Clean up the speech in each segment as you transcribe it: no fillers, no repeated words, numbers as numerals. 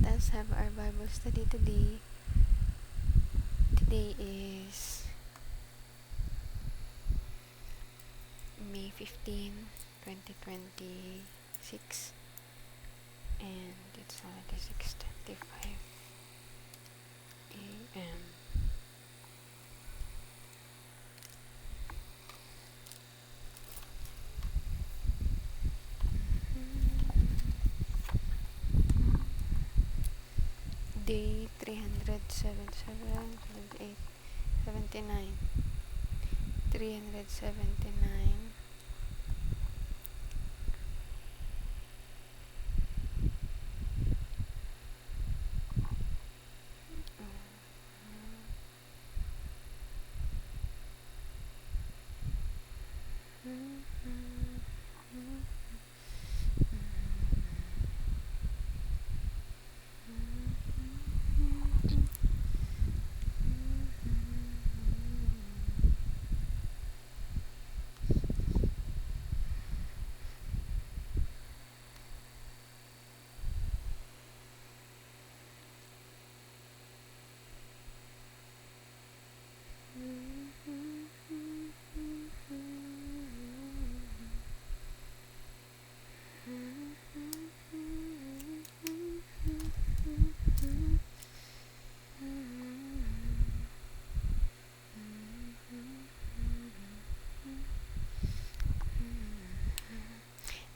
us have our Bible study today. Today is May 15, 2026, and it's already 6:25 a.m. Day 377, 78, 79, 379.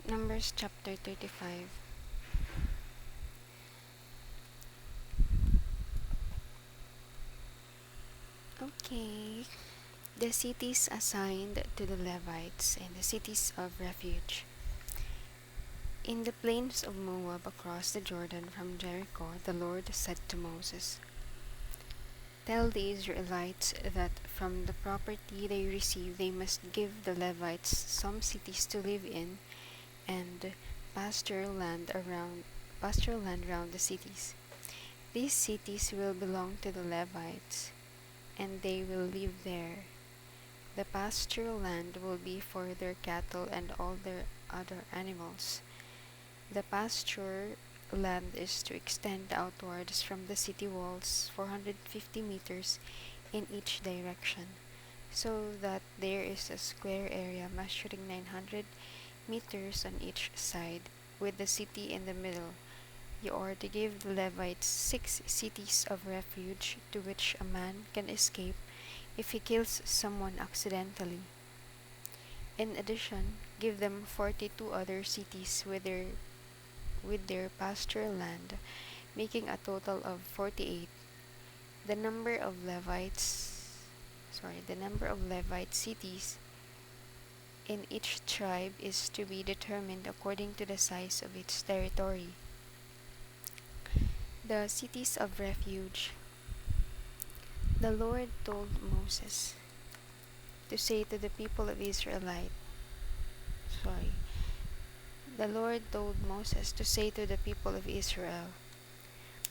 Numbers chapter 35. Okay. The cities assigned to the Levites and the cities of refuge. In the plains of Moab across the Jordan from Jericho, the Lord said to Moses, "Tell the Israelites that from the property they receive they must give the Levites some cities to live in and pasture land around the cities. These cities will belong to the Levites, and they will live there. The pasture land will be for their cattle and all their other animals. The pasture land is to extend outwards from the city walls 450 meters in each direction, so that there is a square area measuring 900 meters on each side, with the city in the middle. You are to give the Levites 6 cities of refuge to which a man can escape if he kills someone accidentally. In addition, give them 42 other cities with their pasture land, making a total of 48. The number of Levite cities in each tribe is to be determined according to the size of its territory. The cities of refuge. The Lord told Moses to say to the people of sorry. The Lord told Moses to say to the people of Israel,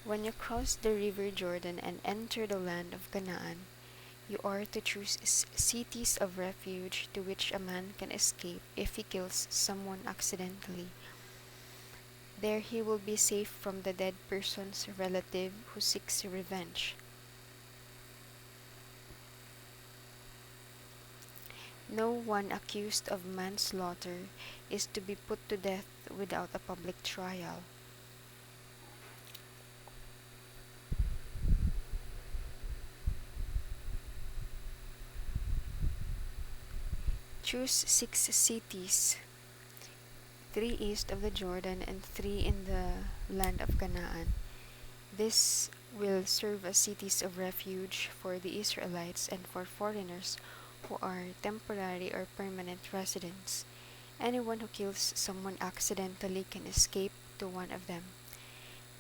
"When you cross the river Jordan and enter the land of Canaan, you are to choose cities of refuge to which a man can escape if he kills someone accidentally. There he will be safe from the dead person's relative who seeks revenge. No one accused of manslaughter is to be put to death without a public trial. Choose 6 cities, 3 east of the Jordan and 3 in the land of Canaan. This will serve as cities of refuge for the Israelites and for foreigners who are temporary or permanent residents. Anyone who kills someone accidentally can escape to one of them.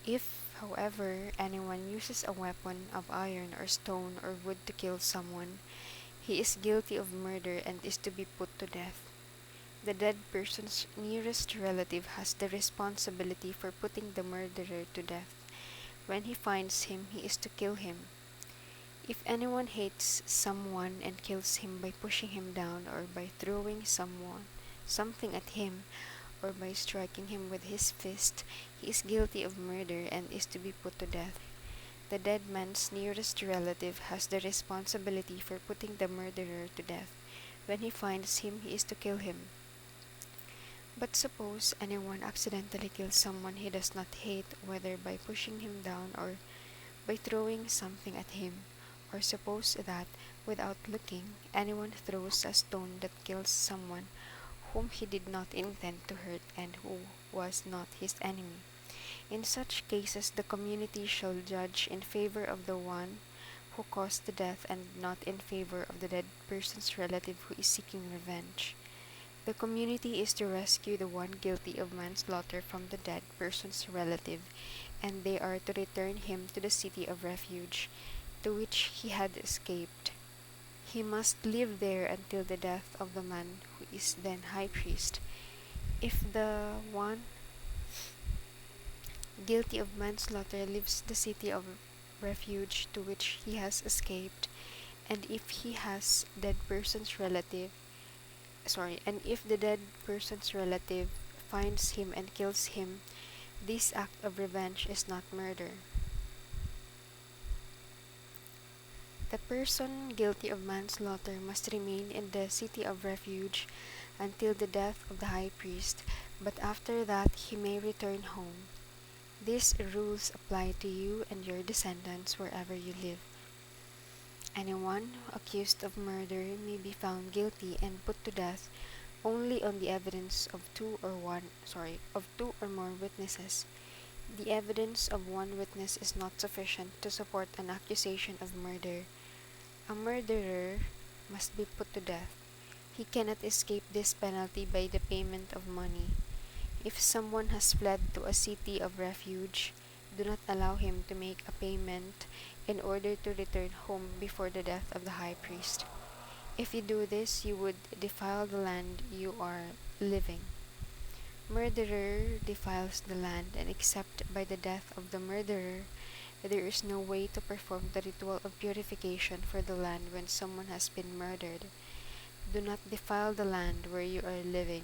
If, however, anyone uses a weapon of iron or stone or wood to kill someone, he is guilty of murder and is to be put to death. The dead person's nearest relative has the responsibility for putting the murderer to death. When he finds him, he is to kill him. If anyone hates someone and kills him by pushing him down or by throwing something at him, or by striking him with his fist, he is guilty of murder and is to be put to death. The dead man's nearest relative has the responsibility for putting the murderer to death. When he finds him, he is to kill him. But suppose anyone accidentally kills someone he does not hate, whether by pushing him down or by throwing something at him, or suppose that, without looking, anyone throws a stone that kills someone whom he did not intend to hurt and who was not his enemy. In such cases, the community shall judge in favor of the one who caused the death and not in favor of the dead person's relative who is seeking revenge. The community is to rescue the one guilty of manslaughter from the dead person's relative, and they are to return him to the city of refuge to which he had escaped. He must live there until the death of the man who is then high priest. If the one guilty of manslaughter leaves the city of refuge to which he has escaped, and if he has dead person's relative, and if the dead person's relative finds him and kills him, this act of revenge is not murder. The person guilty of manslaughter must remain in the city of refuge until the death of the high priest, but after that he may return home. These rules apply to you and your descendants wherever you live. Anyone accused of murder may be found guilty and put to death only on the evidence of two or more witnesses. The evidence of one witness is not sufficient to support an accusation of murder. A murderer must be put to death. He cannot escape this penalty by the payment of money. If someone has fled to a city of refuge, do not allow him to make a payment in order to return home before the death of the high priest. If you do this, you would defile the land you are living. Murderer defiles the land, and except by the death of the murderer, there is no way to perform the ritual of purification for the land when someone has been murdered. Do not defile the land where you are living,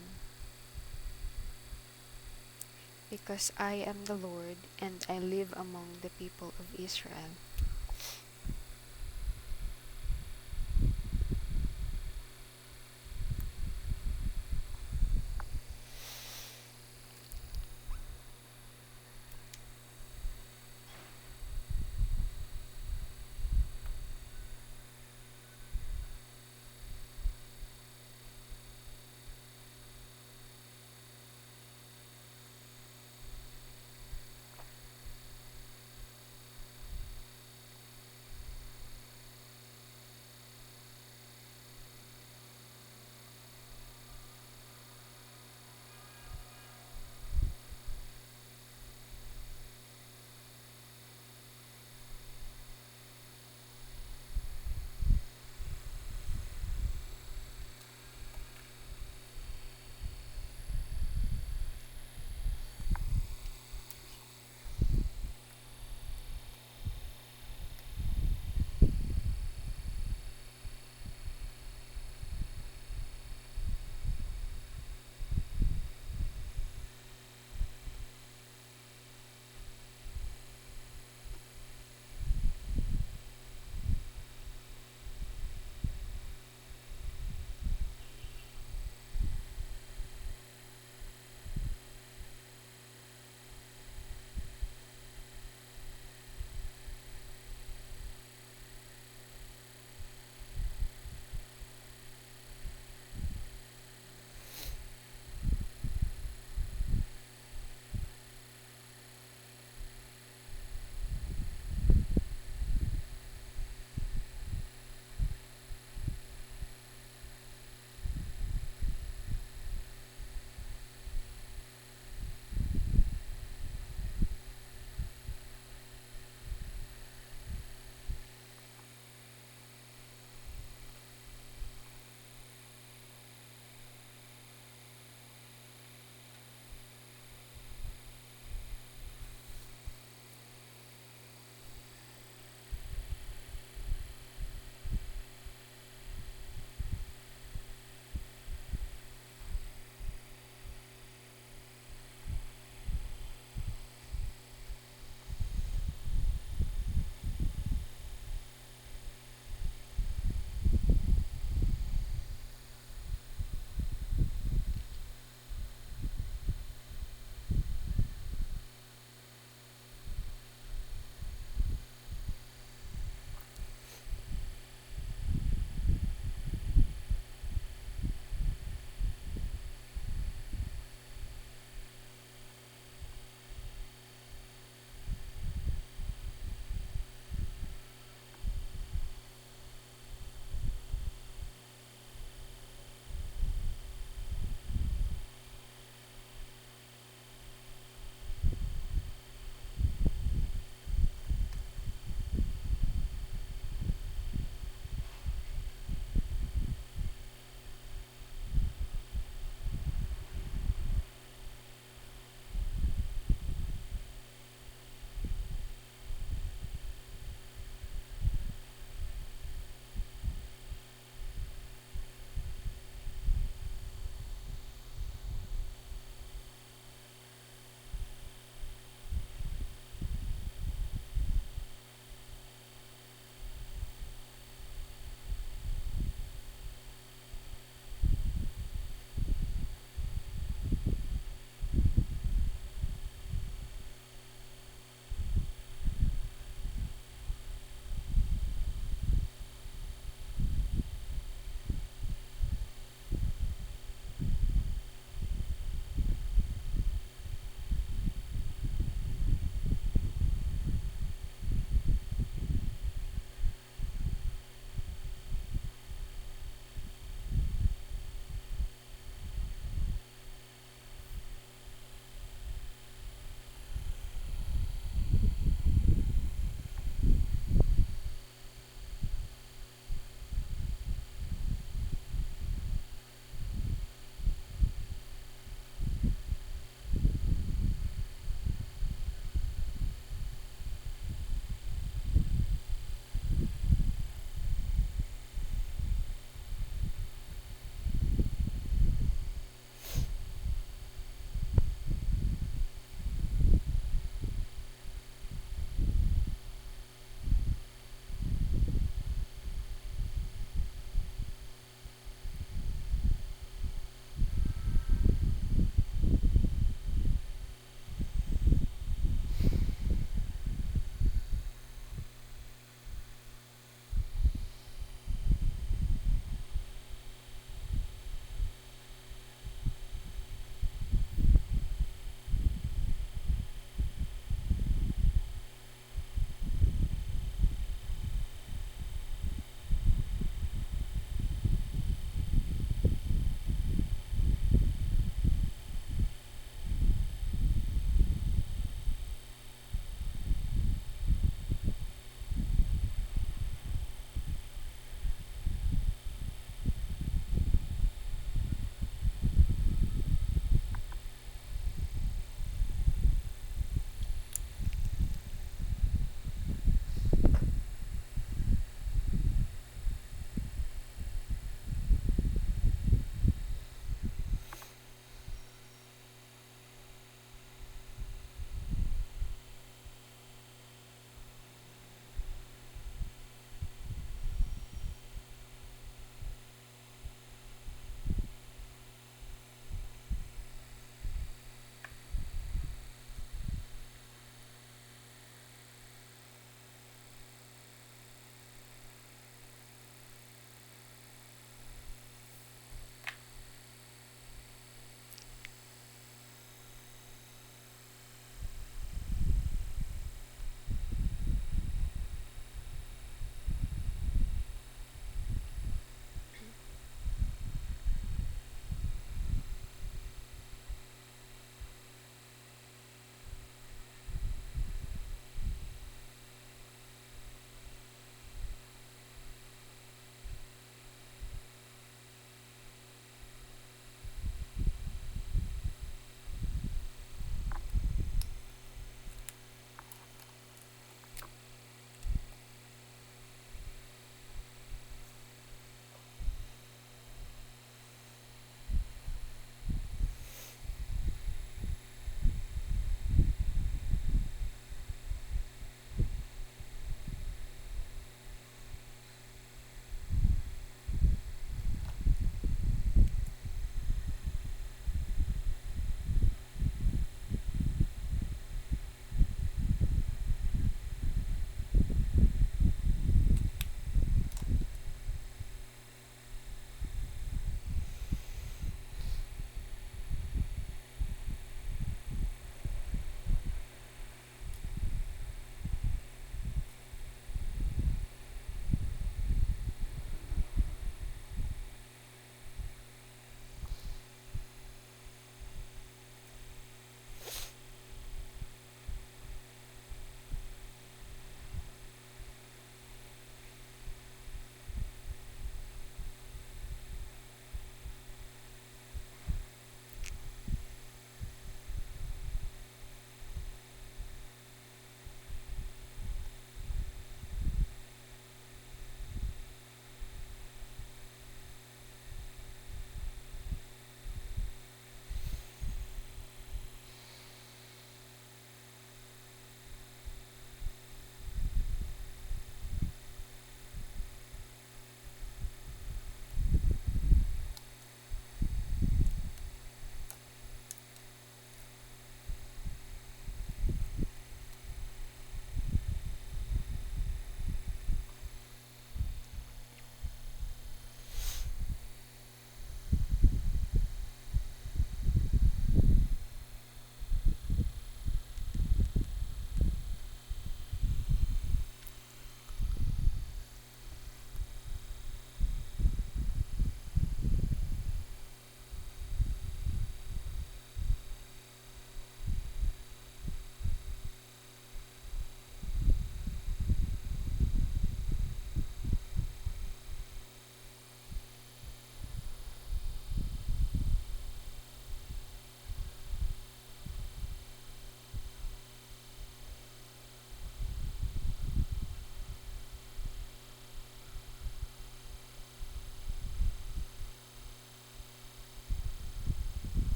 because I am the Lord, and I live among the people of Israel.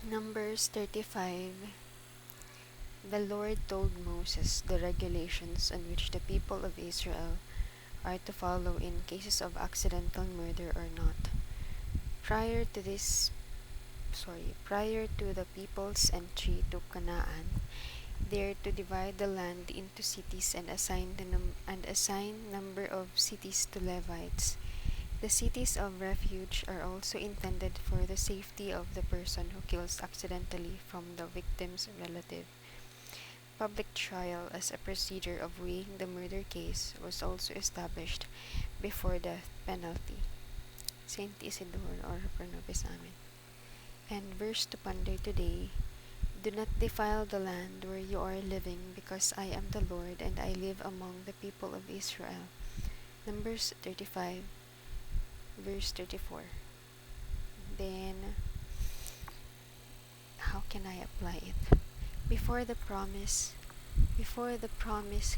Numbers 35. The Lord told Moses the regulations on which the people of Israel are to follow in cases of accidental murder or not. Prior to this, prior to the people's entry to Canaan, they are to divide the land into cities and assign number of cities to Levites. The cities of refuge are also intended for the safety of the person who kills accidentally from the victim's relative. Public trial as a procedure of weighing the murder case was also established before death penalty. Saint Isidore or Pronobe sa amin. And verse to ponder today, do not defile the land where you are living, because I am the Lord and I live among the people of Israel. Numbers 35, verse 34. Then, how can I apply it? Before the promise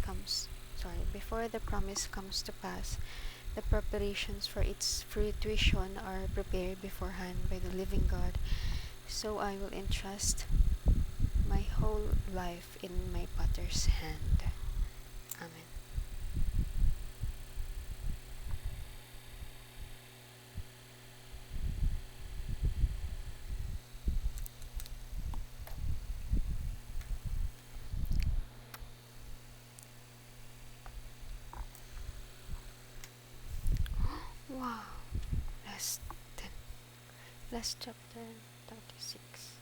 comes to pass, the preparations for its fruition are prepared beforehand by the living God. So I will entrust my whole life in my Potter's hand. Amen. Wow. Last 10. Last chapter 36.